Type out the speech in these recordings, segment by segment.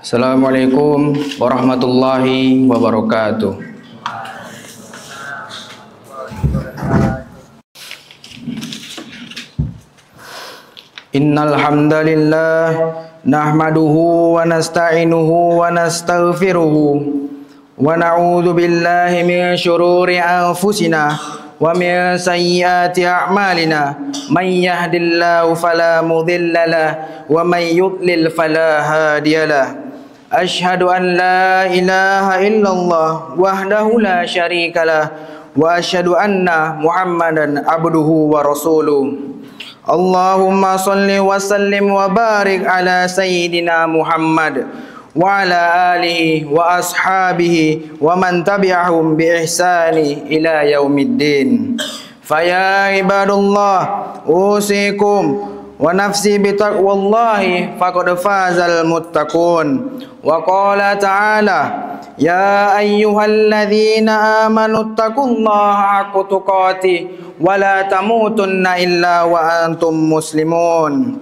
Assalamualaikum warahmatullahi wabarakatuh. Innal hamdalillah nahmaduhu wa nasta'inuhu wa nastaghfiruhu wa na'udzu billahi min syururi anfusina wa min sayyiati a'malina may yahdihillahu fala mudilla lahu wa may yudlil fala hadiya lahu. Asyhadu an la ilaha illallah wahdahu la syarika lah wa asyhadu anna Muhammadan abduhu wa rasuluh. Allahumma salli wa sallim wa barik ala sayyidina Muhammad wa ala alihi wa ashabihi wa man tabi'ahum bi ihsani ila yaumiddin. Faya ibadullah usikum wa nafsi bitaqwallahi faqad fazal muttaqun. Wa qala ta'ala ya ayyuhalladzina amanu taqullaha haqqa tuqatih wa la tamutunna illa wa antum muslimun.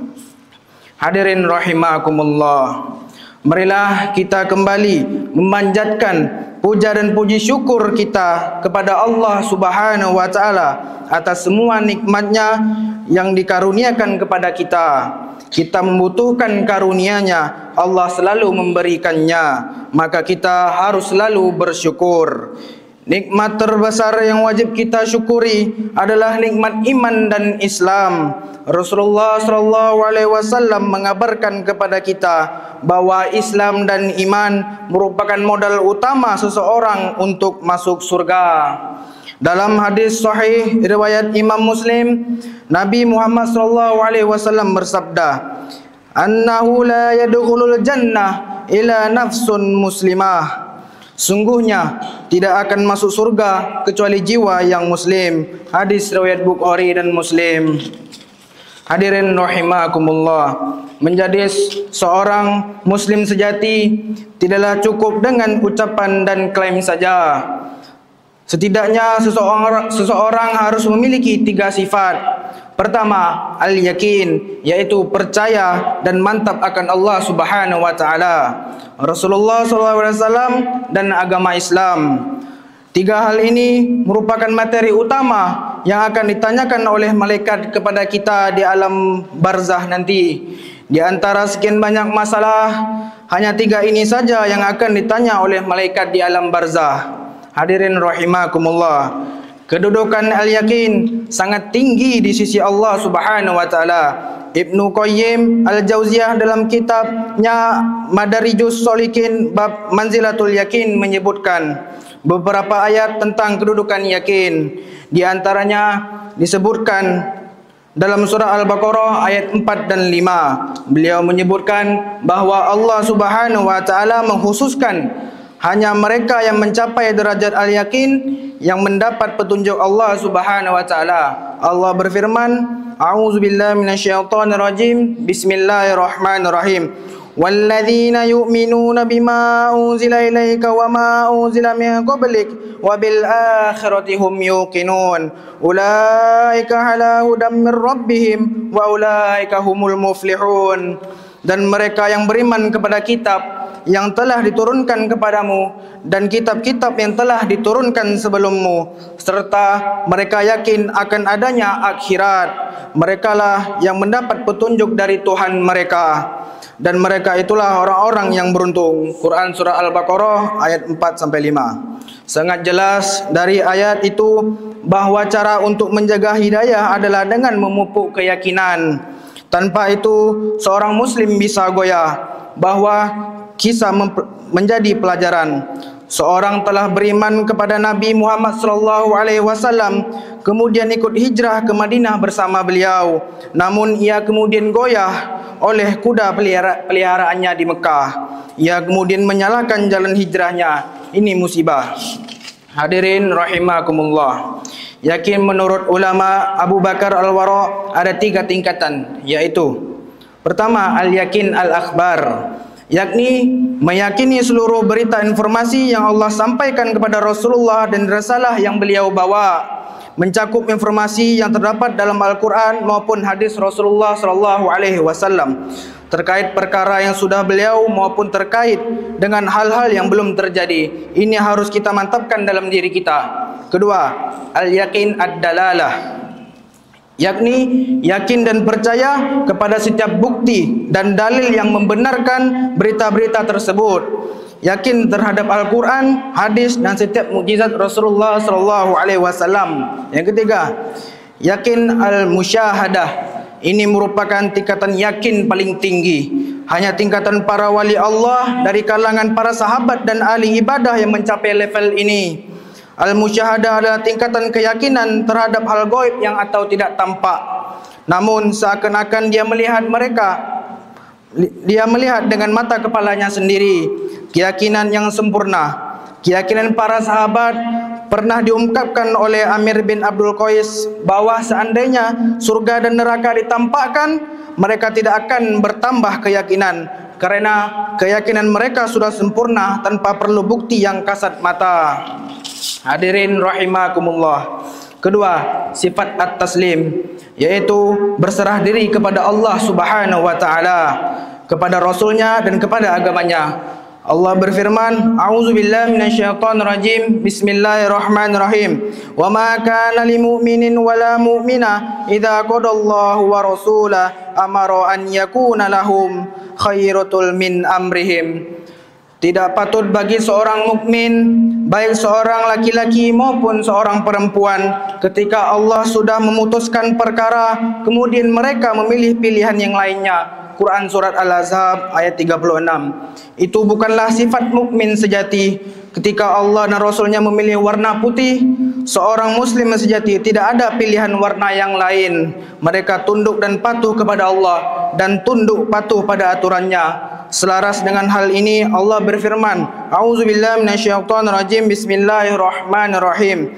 Hadirin rahimakumullah, marilah kita kembali memanjatkan puja dan puji syukur kita kepada Allah Subhanahu wa taala atas semua nikmatnya yang dikaruniakan kepada kita. Kita membutuhkan karunia-Nya, Allah selalu memberikannya, maka kita harus selalu bersyukur. Nikmat terbesar yang wajib kita syukuri adalah nikmat iman dan Islam. Rasulullah SAW mengabarkan kepada kita bahwa Islam dan iman merupakan modal utama seseorang untuk masuk surga. Dalam hadis sahih riwayat Imam Muslim, Nabi Muhammad SAW bersabda, "Annahu la yadkhulul jannah ila nafsun muslimah." Sungguhnya tidak akan masuk surga kecuali jiwa yang muslim. Hadis riwayat Bukhari dan Muslim. Hadirin rahimakumullah, menjadi seorang muslim sejati tidaklah cukup dengan ucapan dan klaim saja. Setidaknya seseorang harus memiliki 3 sifat. Pertama, al-yakin, yaitu percaya dan mantap akan Allah Subhanahu wa taala, Rasulullah SAW dan agama Islam. 3 hal ini merupakan materi utama yang akan ditanyakan oleh malaikat kepada kita di alam barzah nanti. Di antara sekian banyak masalah, hanya 3 ini saja yang akan ditanya oleh malaikat di alam barzah. Hadirin rahimakumullah, kedudukan al-yakin sangat tinggi di sisi Allah Subhanahu wa taala. Ibnu Qayyim Al-Jauziyah dalam kitabnya Madarijus Sholikin bab Manzilatul Yakin menyebutkan beberapa ayat tentang kedudukan yakin. Di antaranya disebutkan dalam surah Al-Baqarah ayat 4 dan 5. Beliau menyebutkan bahwa Allah Subhanahu wa taala mengkhususkan hanya mereka yang mencapai derajat al-yakin yang mendapat petunjuk Allah Subhanahu wa taala. Allah berfirman, "A'udzubillahi minasyaitonirrajim. Bismillahirrahmanirrahim. Walladzina yu'minuna bima unzila ilaika wa ma unzila min qablik wa bil akhirati hum yuqinun. Ulaika ala hudam mir rabbihim wa ulaika humul muflihun." Dan mereka yang beriman kepada kitab yang telah diturunkan kepadamu dan kitab-kitab yang telah diturunkan sebelummu, serta mereka yakin akan adanya akhirat, merekalah yang mendapat petunjuk dari Tuhan mereka, dan mereka itulah orang-orang yang beruntung. Quran surah Al-Baqarah ayat 4-5. Sangat jelas dari ayat itu bahwa cara untuk menjaga hidayah adalah dengan memupuk keyakinan. Tanpa itu seorang muslim bisa goyah. Bahwa kisah menjadi pelajaran. Seorang telah beriman kepada Nabi Muhammad SAW, kemudian ikut hijrah ke Madinah bersama beliau. Namun ia kemudian goyah oleh kuda peliharaannya di Mekah. Ia kemudian menyalahkan jalan hijrahnya. Ini musibah. Hadirin rahimakumullah, yakin menurut ulama Abu Bakar Al-Wara ada 3 tingkatan, yaitu pertama, al-yakin al-akhbar, yakni meyakini seluruh berita informasi yang Allah sampaikan kepada Rasulullah dan risalah yang beliau bawa, mencakup informasi yang terdapat dalam Al-Quran maupun hadis Rasulullah SAW. terkait perkara yang sudah beliau maupun terkait dengan hal-hal yang belum terjadi. Ini harus kita mantapkan dalam diri kita. Kedua, al-yaqin ad-dalalah, yakni yakin dan percaya kepada setiap bukti dan dalil yang membenarkan berita-berita tersebut. Yakin terhadap Al-Quran, hadis dan setiap mukjizat Rasulullah SAW. Yang ketiga, yakin al-musyahadah. Ini merupakan tingkatan yakin paling tinggi. Hanya tingkatan para wali Allah dari kalangan para sahabat dan ahli ibadah yang mencapai level ini. Al-musyahadah adalah tingkatan keyakinan terhadap hal gaib yang atau tidak tampak, namun seakan-akan dia melihat mereka. Dia melihat dengan mata kepalanya sendiri. Keyakinan yang sempurna. Keyakinan para sahabat pernah diungkapkan oleh Amir bin Abdul Qais bahwa seandainya surga dan neraka ditampakkan, mereka tidak akan bertambah keyakinan, karena keyakinan mereka sudah sempurna tanpa perlu bukti yang kasat mata. Hadirin rahimakumullah. Kedua, sifat at-taslim, yaitu berserah diri kepada Allah Subhanahu wa taala, kepada Rasulnya dan kepada agamanya. Allah berfirman, A'udzubillahi minasyaitonirrajim. Bismillahirrahmanirrahim. Wa ma kana lil mu'minin wala mu'mina idza qadallahu wa rasulahu amara an yakuna lahum khairatul min amrihim. Tidak patut bagi seorang mukmin, baik seorang laki-laki maupun seorang perempuan, ketika Allah sudah memutuskan perkara, kemudian mereka memilih pilihan yang lainnya. Quran Surat Al-Ahzab ayat 36. Itu bukanlah sifat mukmin sejati. Ketika Allah dan Rasulnya memilih warna putih, seorang muslim sejati tidak ada pilihan warna yang lain. Mereka tunduk dan patuh kepada Allah dan tunduk patuh pada aturannya. Selaras dengan hal ini Allah berfirman, A'udzubillahi minasyaitonirrajim. Bismillahirrahmanirrahim.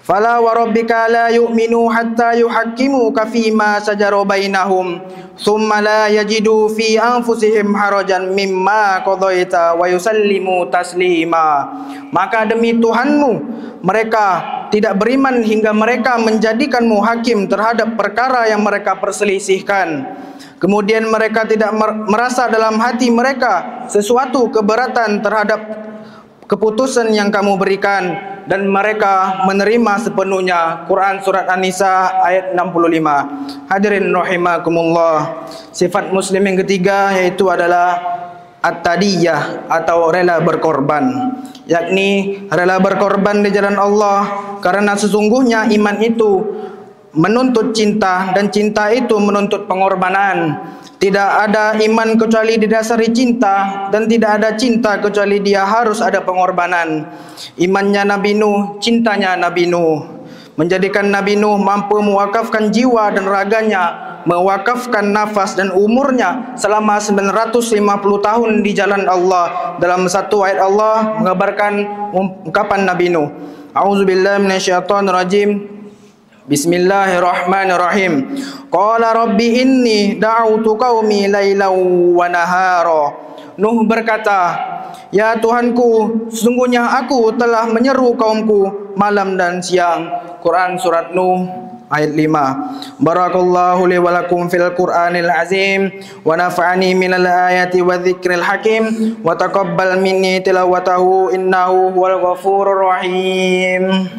Fala wa rabbika la yu'minu hatta yuhakkimuka fima shajara bainahum thumma la yajidu fi anfusihim harajan mimma qadaita wa yusallimu taslima. Maka demi Tuhanmu, mereka tidak beriman hingga mereka menjadikanmu hakim terhadap perkara yang mereka perselisihkan. Kemudian mereka tidak merasa dalam hati mereka sesuatu keberatan terhadap keputusan yang kamu berikan, dan mereka menerima sepenuhnya. Quran Surat An-Nisa ayat 65. Hadirin rahimakumullah. Sifat muslim yang ketiga yaitu adalah at-tadiyah atau rela berkorban, yakni rela berkorban di jalan Allah, karena sesungguhnya iman itu menuntut cinta dan cinta itu menuntut pengorbanan. Tidak ada iman kecuali didasari cinta, dan tidak ada cinta kecuali dia harus ada pengorbanan. Imannya Nabi Nuh, cintanya Nabi Nuh, menjadikan Nabi Nuh mampu mewakafkan jiwa dan raganya, mewakafkan nafas dan umurnya selama 950 tahun di jalan Allah. Dalam satu ayat Allah mengabarkan ungkapan Nabi Nuh, A'udzubillahi minasyaitonirrajim. Bismillahirrahmanirrahim. Qala rabbi inni da'utu qaumi lailan wa nahara. Nuh berkata, ya Tuhanku, sesungguhnya aku telah menyeru kaumku malam dan siang. Quran Surat Nuh ayat 5. Barakallahu li wa lakum fil Qur'anil azim wa nafa'ani minal ayati wa dzikril hakim wa taqabbal minni tilawatahu innahu huwal ghafurur rahim.